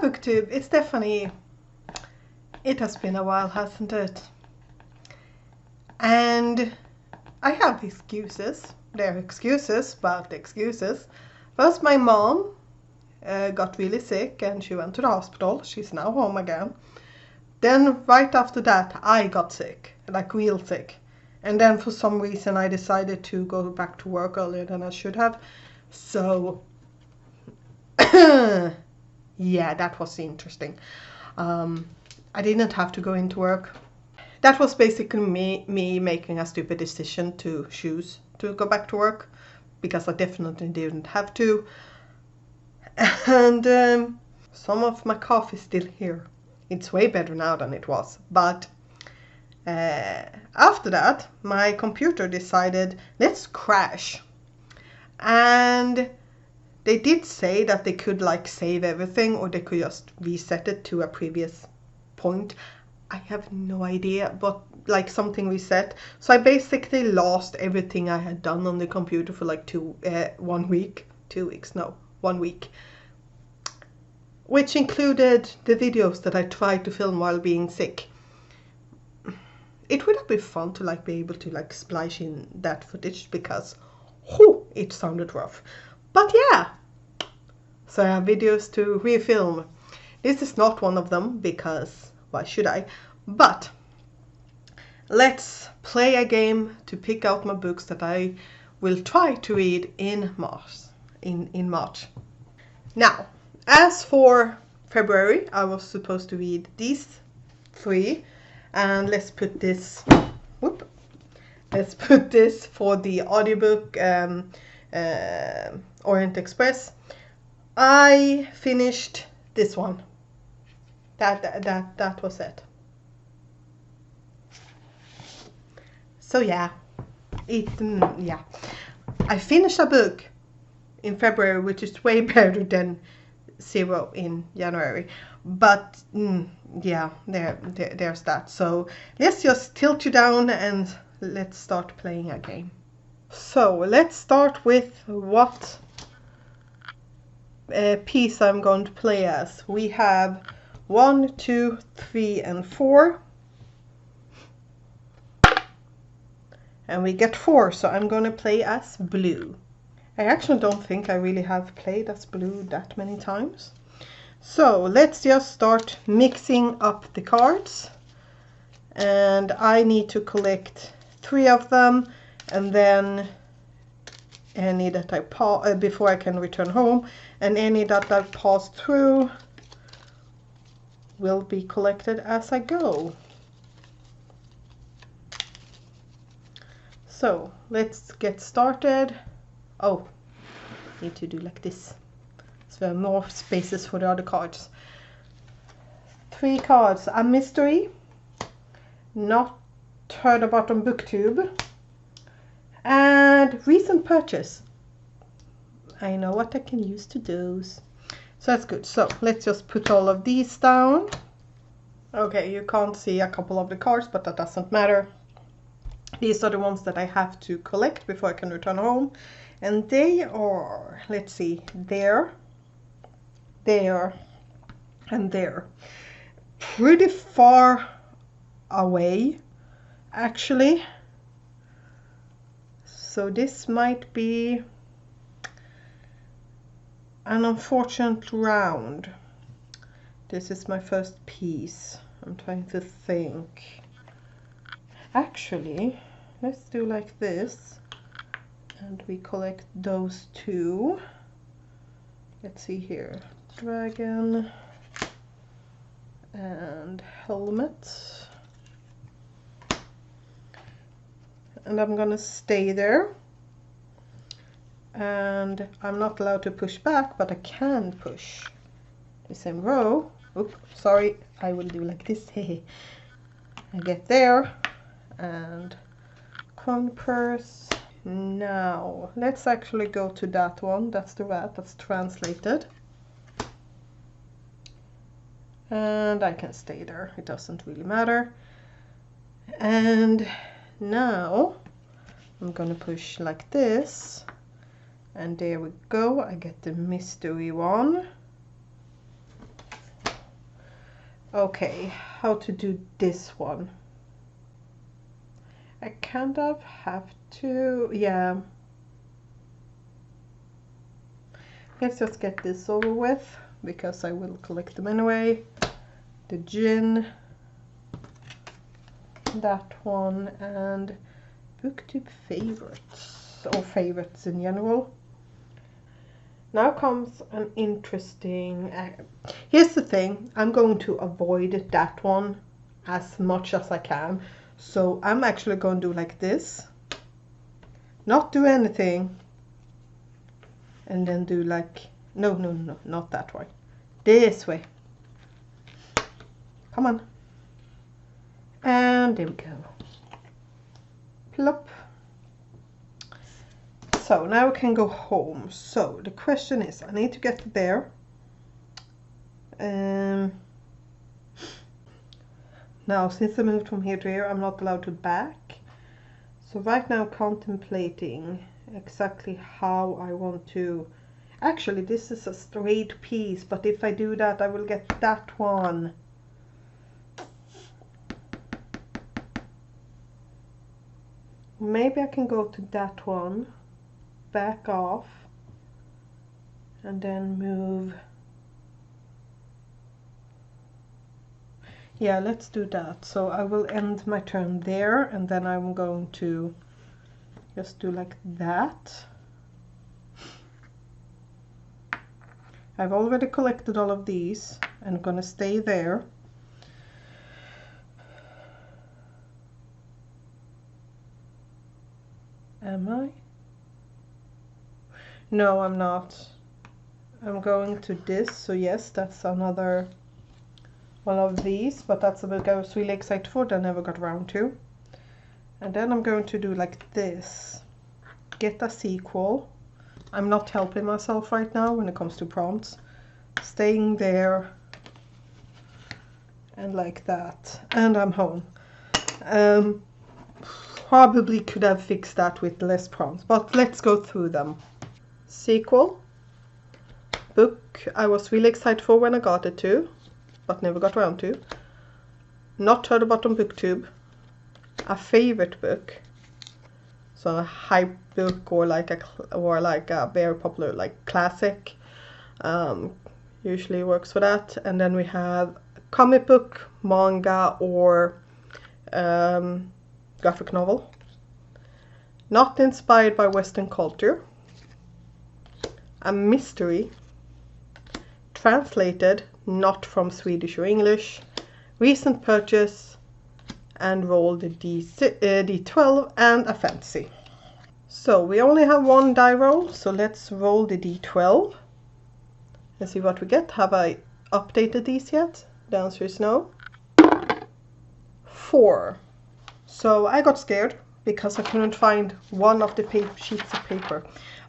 booktube, it's definitely, it has been a while, hasn't it? And I have excuses. There are excuses about the excuses. First, my mom got really sick and she went to the hospital. She's now home again. Then right after that, I got sick, like real sick. And then for some reason I decided to go back to work earlier than I should have. So yeah, that was interesting. I didn't have to go into work. That was basically me making a stupid decision to choose to go back to work, because I definitely didn't have to. And some of my cough is still here. It's way better now than it was. But after that, my computer decided, let's crash. And they did say that they could like save everything, or they could just reset it to a previous point. I have no idea, but like something reset. So I basically lost everything I had done on the computer for like 1 week. 2 weeks, no, 1 week. Which included the videos that I tried to film while being sick. It would have been fun to like be able to like splice in that footage, because it sounded rough. But yeah, so I have videos to refilm. This is not one of them, because why should I? But let's play a game to pick out my books that I will try to read in March. In March. Now, as for February, I was supposed to read these 3, and let's put this. Let's put this for the audiobook, Orient Express. I finished this one. That was it. So yeah, yeah. I finished a book in February, which is way better than 0 in January. But yeah, there's that. So let's just tilt you down and let's start playing a game. So let's start with what piece I'm going to play as. We have 1, 2, 3, and 4. And we get 4, so I'm going to play as blue. I actually don't think I really have played as blue that many times. So let's just start mixing up the cards. And I need to collect 3 of them, and then any that I before I can return home, and any that I pass through will be collected as I go. So let's get started. Oh, need to do like this, so there are more spaces for the other cards. 3 cards: a mystery, not heard about on BookTube, and recent purchase. I know what I can use to those. So that's good. So let's just put all of these down. Okay, you can't see a couple of the cards, but that doesn't matter. These are the ones that I have to collect before I can return home. And they are, let's see, there, and there. Pretty far away, actually. So this might be an unfortunate round. This is my first piece. I'm trying to think. Actually, let's do like this, and we collect those 2. Let's see here, dragon and helmet. And I'm gonna stay there. And I'm not allowed to push back, but I can push the same row. Oops, sorry, I will do like this. I get there, and coin purse. Now let's actually go to that one. That's the rat, that's translated. And I can stay there, it doesn't really matter. And now I'm gonna push like this, and there we go. I get the mystery one. Okay, how to do this one? I kind of have to, yeah. Let's just get this over with, because I will collect them anyway. The gin, that one, and booktube favorites, or favorites in general. Now comes an interesting... Here's the thing, I'm going to avoid that one as much as I can. So I'm actually going to do like this. Not do anything. And then do like... No, not that way. This way. Come on. And there we go. Plop. So now we can go home. So the question is, I need to get there. Now, since I moved from here to here, I'm not allowed to back. So right now, contemplating exactly how I want to... Actually, this is a straight piece, but if I do that, I will get that one. Maybe I can go to that one, back off, and then move. Yeah, let's do that. So I will end my turn there, and then I'm going to just do like that. I've already collected all of these. I'm gonna stay there. Am I? No, I'm not. I'm going to this, so yes, that's another one of these, but that's a book I was really excited for that I never got around to. And then I'm going to do like this. Get a sequel. I'm not helping myself right now when it comes to prompts. Staying there. And like that. And I'm home. Probably could have fixed that with less prompts, but let's go through them. Sequel. Book I was really excited for when I got it to, but never got around to. Not heard about on BookTube. A favorite book. So a hype book, or like a very popular like classic. Usually works for that. And then we have comic book, manga, or graphic novel. Not inspired by Western culture. A mystery. Translated, not from Swedish or English. Recent purchase. And rolled a D12 and a fantasy. So we only have one die roll, so let's roll the D12 and see what we get. Have I updated these yet? The answer is no. 4. So I got scared because I couldn't find one of the sheets of paper.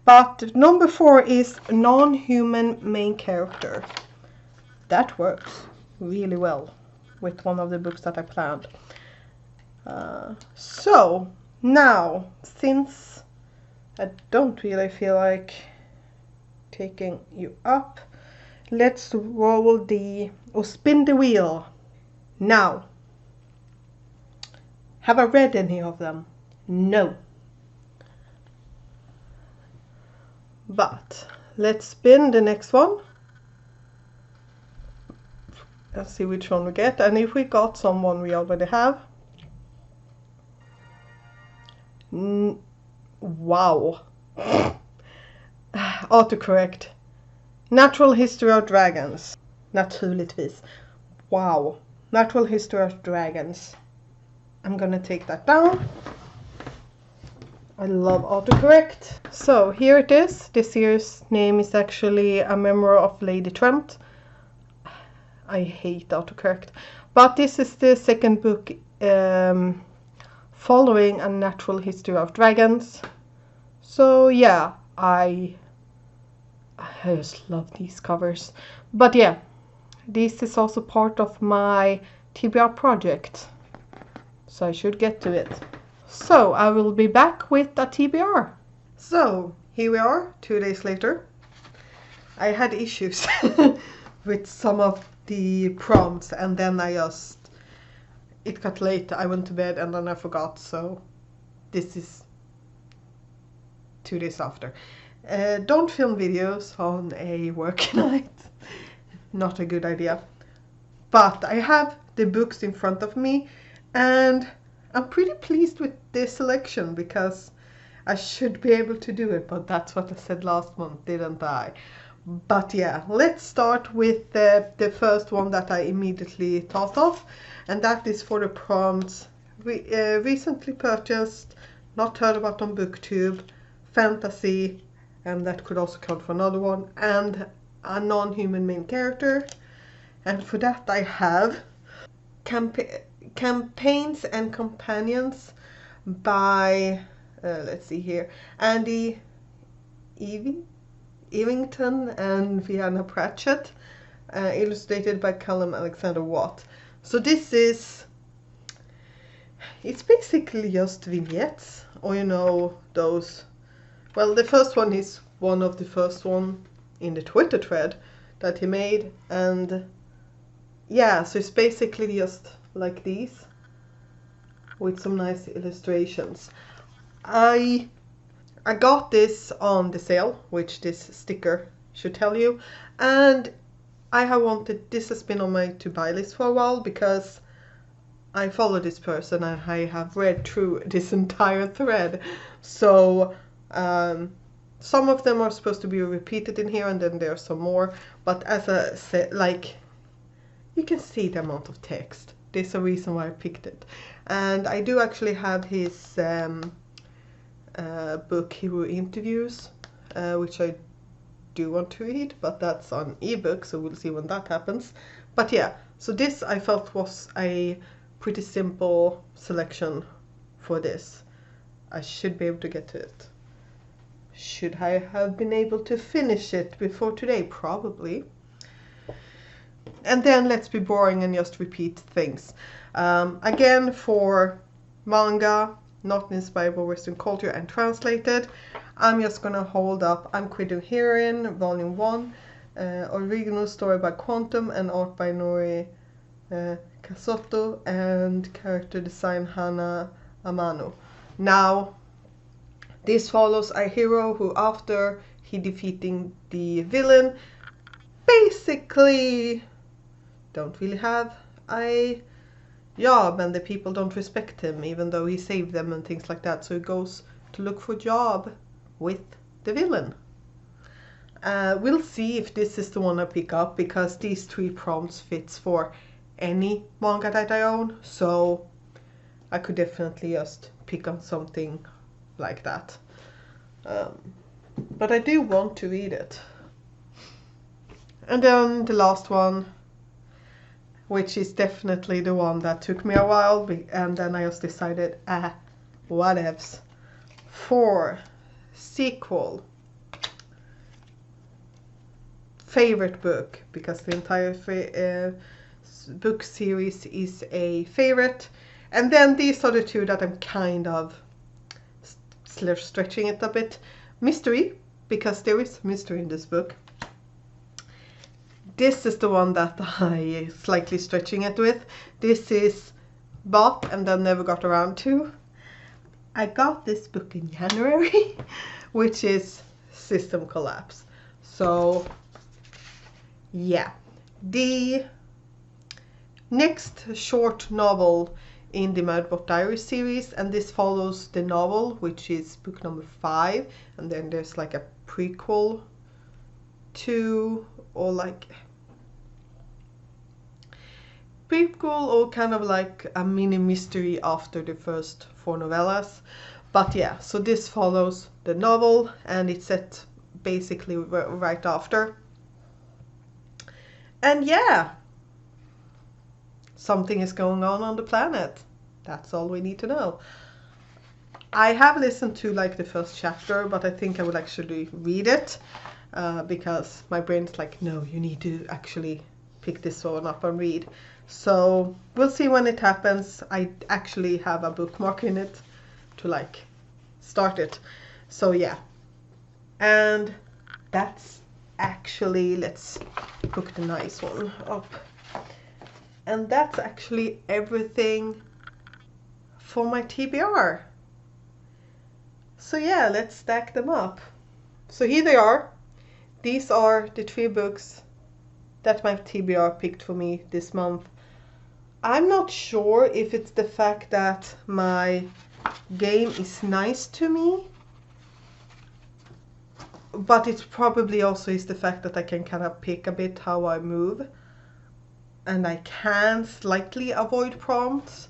But number 4 is non-human main character. That works really well with one of the books that I planned. So now, since I don't really feel like taking you up, let's roll or spin the wheel. Now, have I read any of them? No. But let's spin the next one. Let's see which one we get. And if we got someone we already have. Wow. Autocorrect. Natural History of Dragons. Naturligtvis. Wow. Natural History of Dragons. I'm gonna take that down. I love autocorrect. So here it is. This year's name is actually A Memoir of Lady Trent. I hate autocorrect. But this is the second book following A Natural History of Dragons. So yeah, I just love these covers. But yeah, this is also part of my TBR project. So I should get to it. So I will be back with a TBR. So here we are, 2 days later. I had issues with some of the prompts, and then it got late, I went to bed, and then I forgot, so this is 2 days after. Don't film videos on a work night. Not a good idea. But I have the books in front of me, and I'm pretty pleased with this selection because I should be able to do it, but that's what I said last month, didn't I? But yeah, let's start with the first one that I immediately thought of, and that is for the prompts. Recently purchased, not heard about on BookTube, fantasy, and that could also count for another one, and a non-human main character. And for that I have Campaigns and Companions by, let's see here, Andy Evington and Vienna Pratchett, illustrated by Callum Alexander Watt. So this is, it's basically just vignettes, or you know, those, well, the first one is one of the first one in the Twitter thread that he made, and yeah, so it's basically just like these with some nice illustrations. I got this on the sale, which this sticker should tell you, and I have wanted, this has been on my to buy list for a while because I follow this person and I have read through this entire thread. So some of them are supposed to be repeated in here, and then there are some more, but as I said, like, you can see the amount of text. There's a reason why I picked it. And I do actually have his book, Hero Interviews, which I do want to read, but that's on ebook, so we'll see when that happens. But yeah, so this I felt was a pretty simple selection for this. I should be able to get to it. Should I have been able to finish it before today? Probably. And then let's be boring and just repeat things. Again, for manga, not inspired by Western culture and translated, I'm just gonna hold up I'm Quiddo Herein, Volume 1, original story by Quantum and art by Nori Casotto and character design Hana Amano. Now, this follows a hero who, after he defeating the villain, basically don't really have a job, and the people don't respect him even though he saved them and things like that, so he goes to look for a job with the villain. We'll see if this is the one I pick up, because these 3 prompts fits for any manga that I own, so I could definitely just pick on something like that. But I do want to read it. And then the last one, which is definitely the one that took me a while, and then I just decided, whatevs. For sequel, favorite book, because the entire book series is a favorite, and then these are the 2 that I'm kind of stretching it a bit. Mystery, because there is mystery in this book. This is the one that I slightly stretching it with. This is bought and then never got around to. I got this book in January, which is System Collapse. So yeah, the next short novel in the Murderbot Diaries series, and this follows the novel, which is book number 5, and then there's like a prequel to, or like prequel, or kind of like a mini mystery after the first 4 novellas. But yeah, so this follows the novel, and it's set basically right after. And yeah, something is going on the planet. That's all we need to know. I have listened to like the first chapter, but I think I would actually read it, because my brain's like, no, you need to actually pick this one up and read. So we'll see when it happens. I actually have a bookmark in it to like start it. So yeah, and that's actually, let's hook the nice one up. And that's actually everything for my TBR. So yeah, let's stack them up. So here they are. These are the 3 books that my TBR picked for me this month. I'm not sure if it's the fact that my game is nice to me, but it probably also is the fact that I can kind of pick a bit how I move, and I can slightly avoid prompts,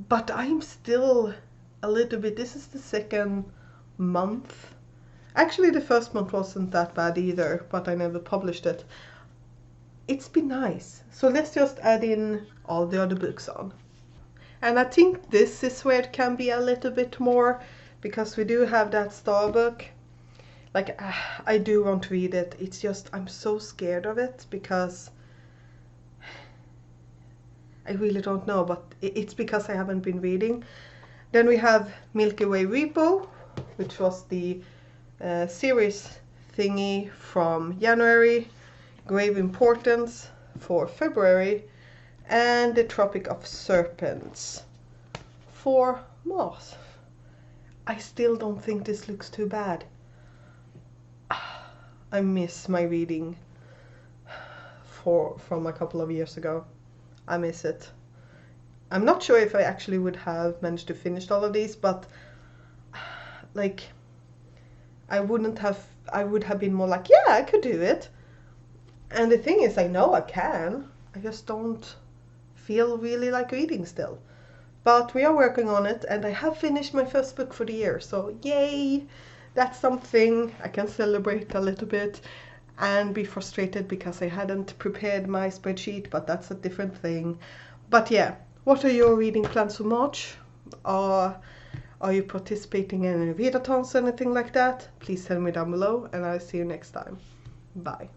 but I'm still a little bit, this is the second month. Actually, the first month wasn't that bad either, but I never published it. It's been nice. So let's just add in all the other books on. And I think this is where it can be a little bit more, because we do have that star book. Like, I do want to read it. It's just, I'm so scared of it because I really don't know, but it's because I haven't been reading. Then we have Milky Way Repo, which was the series thingy from January, Grave Importance for February, and the Tropic of Serpents for March. I still don't think this looks too bad. I miss my reading from a couple of years ago. I miss it. I'm not sure if I actually would have managed to finish all of these, but like I would have been more like, yeah, I could do it. And the thing is, I know I can. I just don't feel really like reading still. But we are working on it, and I have finished my first book for the year, so yay! That's something I can celebrate a little bit and be frustrated because I hadn't prepared my spreadsheet, but that's a different thing. But yeah, what are your reading plans for March? Are you participating in any readathons or anything like that? Please tell me down below, and I'll see you next time. Bye.